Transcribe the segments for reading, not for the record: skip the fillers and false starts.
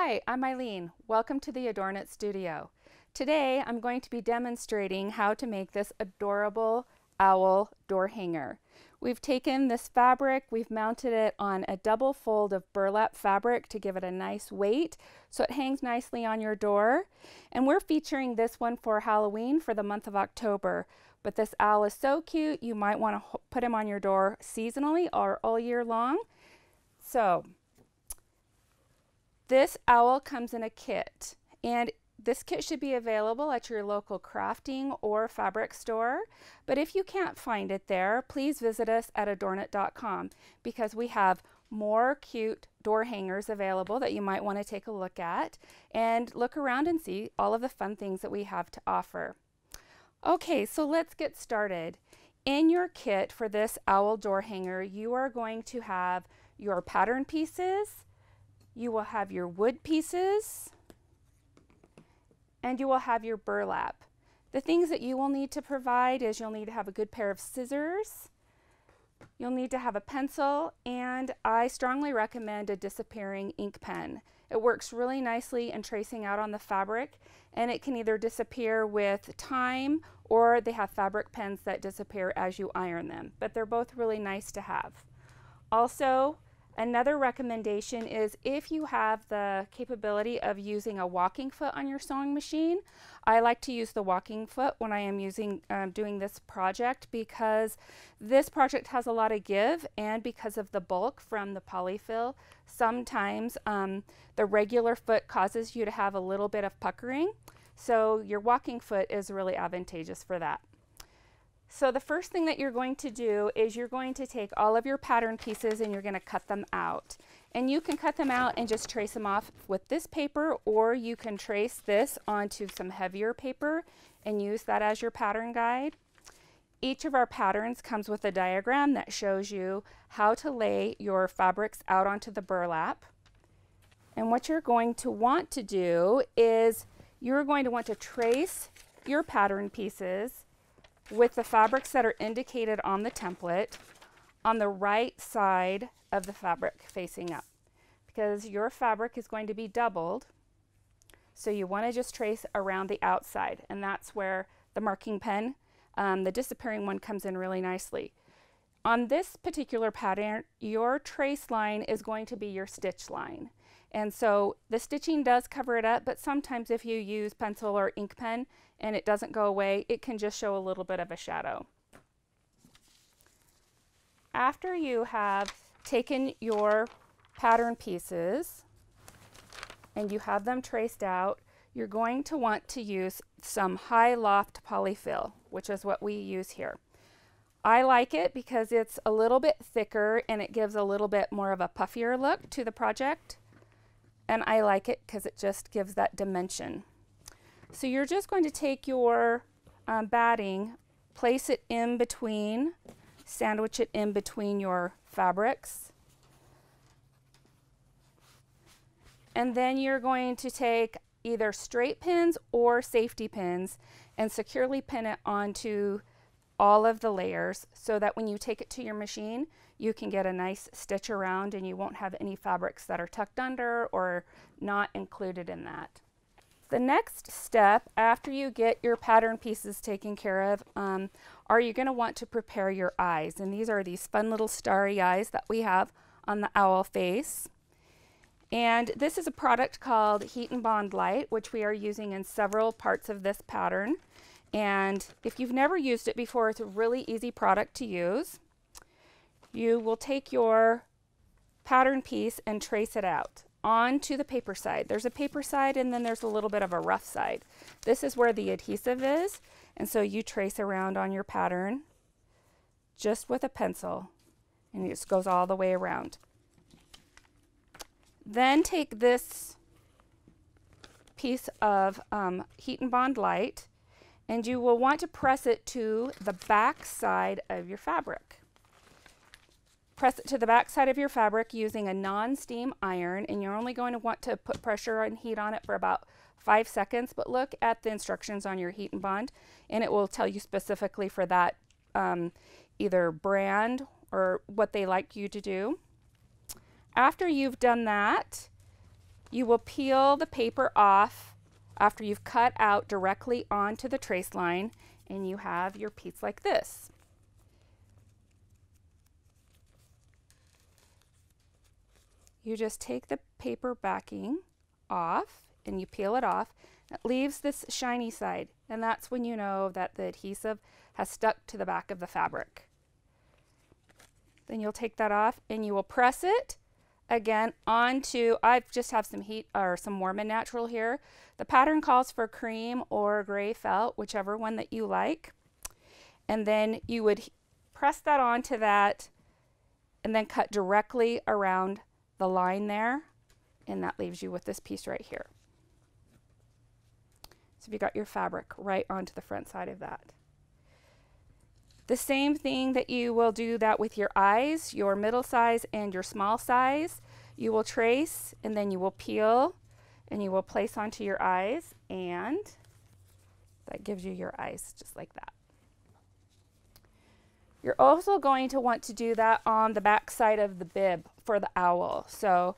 Hi, I'm Eileen. Welcome to the ADORNit studio. Today I'm going to be demonstrating how to make this adorable owl door hanger. We've taken this fabric, we've mounted it on a double fold of burlap fabric to give it a nice weight so it hangs nicely on your door. And we're featuring this one for Halloween for the month of October. But this owl is so cute, you might want to put him on your door seasonally or all year long. So this owl comes in a kit, and this kit should be available at your local crafting or fabric store. But if you can't find it there, please visit us at ADORNit.com because we have more cute door hangers available that you might want to take a look at and look around and see all of the fun things that we have to offer. Okay, so let's get started. In your kit for this owl door hanger, you are going to have your pattern pieces, you will have your wood pieces, and you will have your burlap. The things that you will need to provide is you'll need to have a good pair of scissors, you'll need to have a pencil, and I strongly recommend a disappearing ink pen. It works really nicely in tracing out on the fabric, and it can either disappear with time or they have fabric pens that disappear as you iron them, but they're both really nice to have. Also, another recommendation is if you have the capability of using a walking foot on your sewing machine. I like to use the walking foot when I am doing this project because this project has a lot of give, and because of the bulk from the polyfill, sometimes the regular foot causes you to have a little bit of puckering. So your walking foot is really advantageous for that. So the first thing that you're going to do is you're going to take all of your pattern pieces and you're going to cut them out. And you can cut them out and just trace them off with this paper, or you can trace this onto some heavier paper and use that as your pattern guide. Each of our patterns comes with a diagram that shows you how to lay your fabrics out onto the burlap. And what you're going to want to do is you're going to want to trace your pattern pieces with the fabrics that are indicated on the template on the right side of the fabric facing up, because your fabric is going to be doubled, so you want to just trace around the outside, and that's where the marking pen, the disappearing one, comes in really nicely. On this particular pattern, your trace line is going to be your stitch line, and so the stitching does cover it up, but sometimes if you use pencil or ink pen and it doesn't go away, it can just show a little bit of a shadow. After you have taken your pattern pieces and you have them traced out, you're going to want to use some high loft polyfill, which is what we use here. I like it because it's a little bit thicker and it gives a little bit more of a puffier look to the project. And I like it because it just gives that dimension. So you're just going to take your batting, place it in between, sandwich it in between your fabrics. And then you're going to take either straight pins or safety pins and securely pin it onto all of the layers so that when you take it to your machine, you can get a nice stitch around and you won't have any fabrics that are tucked under or not included in that. The next step after you get your pattern pieces taken care of are you going to want to prepare your eyes, and these are these fun little starry eyes that we have on the owl face. And this is a product called Heat and Bond Light, which we are using in several parts of this pattern. And if you've never used it before, it's a really easy product to use. You will take your pattern piece and trace it out onto the paper side. There's a paper side and then there's a little bit of a rough side. This is where the adhesive is, and so you trace around on your pattern just with a pencil, and it just goes all the way around. Then take this piece of Heat and Bond Light, and you will want to press it to the back side of your fabric. Press it to the back side of your fabric using a non-steam iron, and you're only going to want to put pressure and heat on it for about 5 seconds, but look at the instructions on your Heat and Bond and it will tell you specifically for that either brand or what they like you to do. After you've done that, You will peel the paper off after you've cut out directly onto the trace line, and you have your piece like this. You just take the paper backing off and you peel it off. It leaves this shiny side, and that's when you know that the adhesive has stuck to the back of the fabric. Then you'll take that off and you will press it again onto, I just have some heat or some Mormon natural here. The pattern calls for cream or gray felt, whichever one that you like. And then you would press that onto that and then cut directly around the line there, and that leaves you with this piece right here. So you got your fabric right onto the front side of that. The same thing that you will do that with your eyes, your middle size and your small size. You will trace and then you will peel and you will place onto your eyes, and that gives you your eyes just like that. You're also going to want to do that on the back side of the bib for the owl. So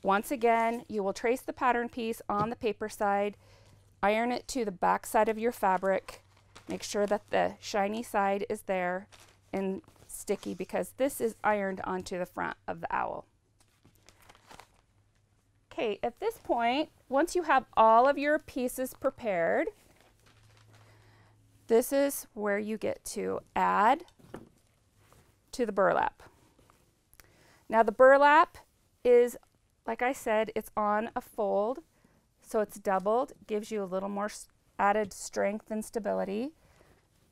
once again, you will trace the pattern piece on the paper side, iron it to the back side of your fabric, make sure that the shiny side is there and sticky, because this is ironed onto the front of the owl. Okay, at this point, once you have all of your pieces prepared, this is where you get to add to the burlap. Now the burlap is, like I said, it's on a fold, so it's doubled, gives you a little more added strength and stability.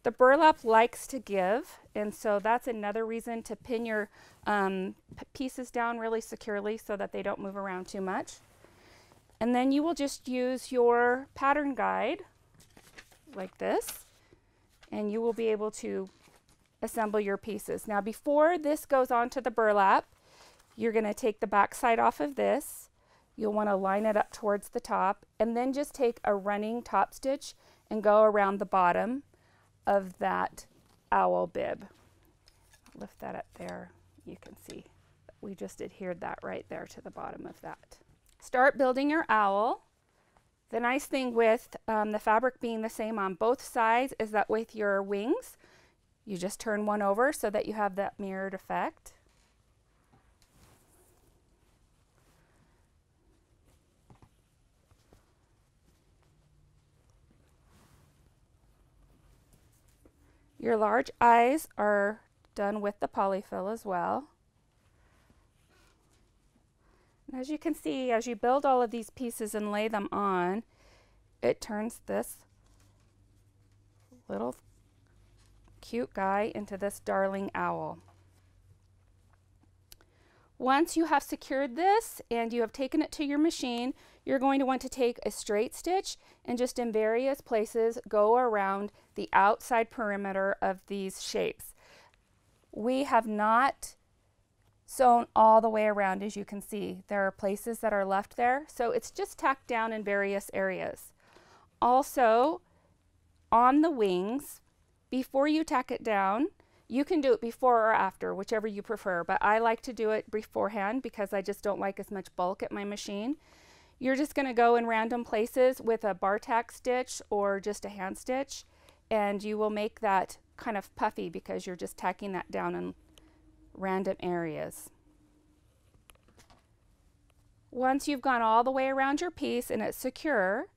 The burlap likes to give, and so that's another reason to pin your pieces down really securely so that they don't move around too much. And then you will just use your pattern guide like this, and you will be able to assemble your pieces. Now before this goes onto the burlap, you're going to take the back side off of this. You'll want to line it up towards the top, and then just take a running top stitch and go around the bottom of that owl bib. I'll lift that up there. You can see that we just adhered that right there to the bottom of that. Start building your owl. The nice thing with the fabric being the same on both sides is that with your wings, you just turn one over so that you have that mirrored effect. Your large eyes are done with the polyfill as well. And as you can see, as you build all of these pieces and lay them on, it turns this little cute guy into this darling owl. Once you have secured this and you have taken it to your machine, you're going to want to take a straight stitch and just in various places go around the outside perimeter of these shapes. We have not sewn all the way around, as you can see. There are places that are left there, so it's just tacked down in various areas. Also, on the wings, before you tack it down, you can do it before or after, whichever you prefer, but I like to do it beforehand because I just don't like as much bulk at my machine. You're just going to go in random places with a bar tack stitch or just a hand stitch, and you will make that kind of puffy because you're just tacking that down in random areas. Once you've gone all the way around your piece and it's secure,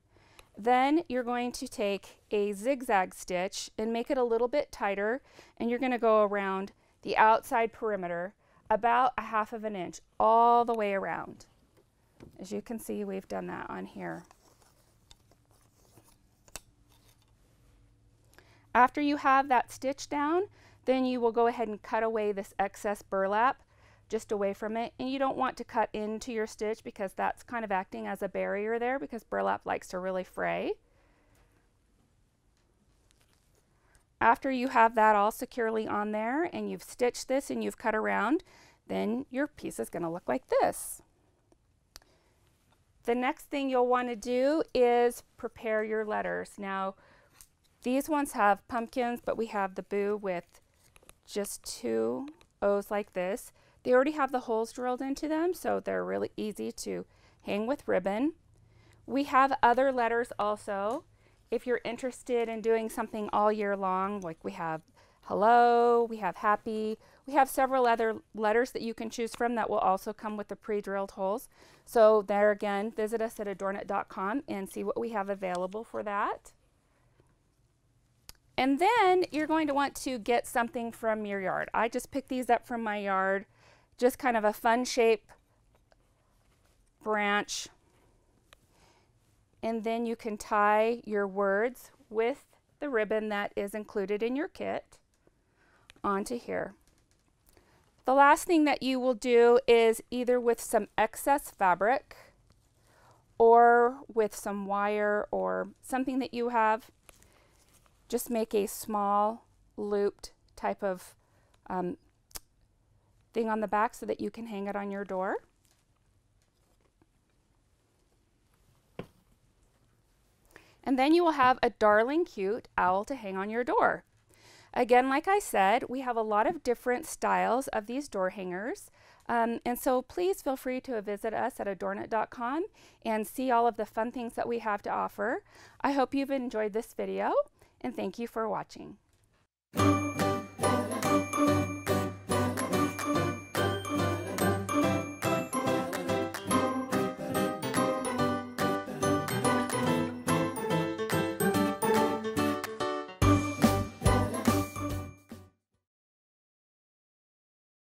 then you're going to take a zigzag stitch and make it a little bit tighter, and you're going to go around the outside perimeter about 1/2 inch all the way around. As you can see, we've done that on here. After you have that stitch down, then you will go ahead and cut away this excess burlap just away from it, and you don't want to cut into your stitch because that's kind of acting as a barrier there because burlap likes to really fray. After you have that all securely on there and you've stitched this and you've cut around, then your piece is going to look like this. The next thing you'll want to do is prepare your letters. Now, these ones have pumpkins, but we have the boo with just 2 O's like this. They already have the holes drilled into them, so they're really easy to hang with ribbon. We have other letters also. If you're interested in doing something all year long, like we have hello, we have happy, we have several other letters that you can choose from that will also come with the pre-drilled holes. So there again, visit us at ADORNit.com and see what we have available for that. And then you're going to want to get something from your yard. I just picked these up from my yard, just kind of a fun shape branch. And then you can tie your words with the ribbon that is included in your kit onto here. The last thing that you will do is either with some excess fabric or with some wire or something that you have, just make a small looped type of thing on the back so that you can hang it on your door. And then you will have a darling cute owl to hang on your door. Again, like I said, we have a lot of different styles of these door hangers. And so please feel free to visit us at ADORNit.com and see all of the fun things that we have to offer. I hope you've enjoyed this video, and thank you for watching.